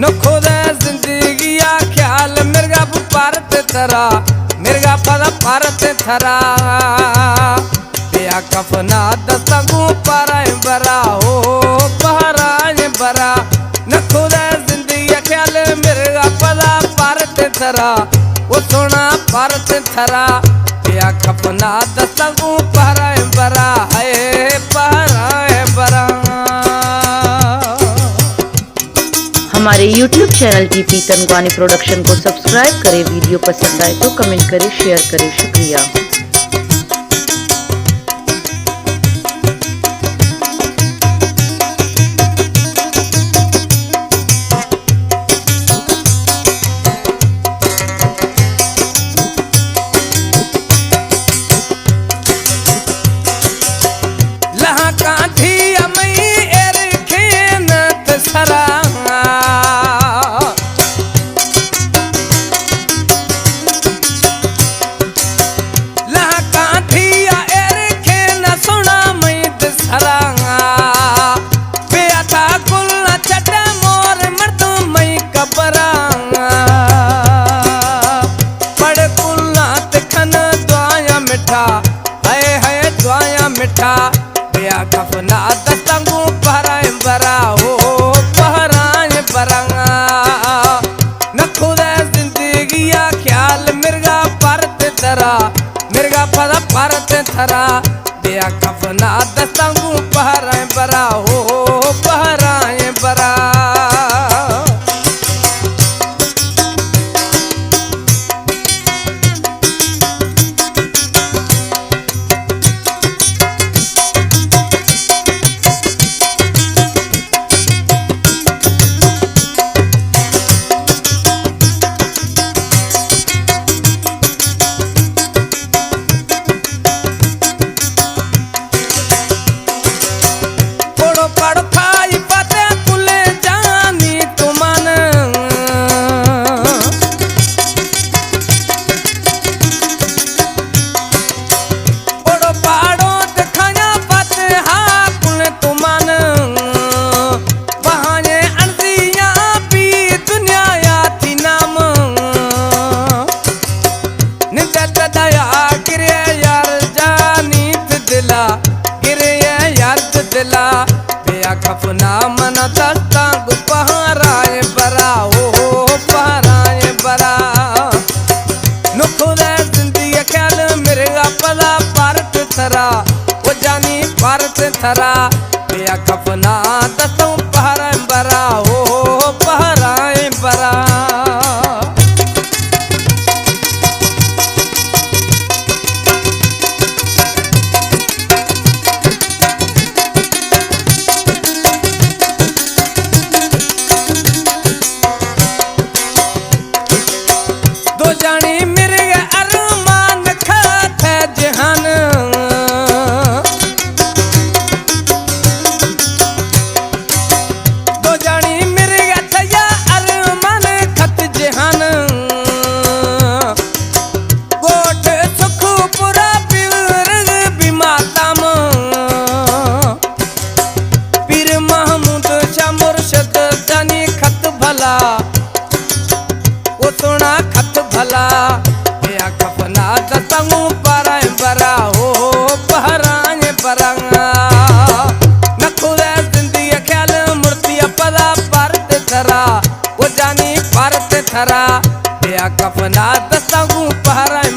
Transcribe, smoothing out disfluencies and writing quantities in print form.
नखोदा जिंदगी आ ख्याल मिर्गा भारत थरा मिर्गा पदा भारत थरा या कफना दस्तगू पाराए बरा हो पहराए बरा नखोदा जिंदगी आ ख्याल मिर्गा पदा भारत थरा वो सोना भारत थरा या कफना दस्तगू पहराए बरा है पहराए बरा। हमारे YouTube channel TP Tanwani production को सब्सक्राइब करें। वीडियो पसंद आए तो कमेंट करें, शेयर करें। शुक्रिया। लहा काठी अमई एर खेनत सरा मिठा या कफना दस्तंगू पहराए बरा हो पहराए बरा नखुदा जिंदगी आ ख्याल मिर्गा भारत थरा मिर्गा पदा भारत थरा या कफना दस्तंगू पहराए बरा हो पहराए बरा। कफना मन दस्तंग पहराए बरा हो पहराए बरा नखुदा जिंदगी ख्याल मिर्गा पदा भारत थरा वो जानी भारत थरा या कफना दस्तंग पहराए बरा हो पहराए बरा। वो सोना खत भला या कफना दस्तंगू पहराए बरा हो पहराए बरा नखुदा जिंदगी ख्याल मूर्ति पदा भारत थरा वो जानी भारत थरा या कफना दस्तंगू पहराए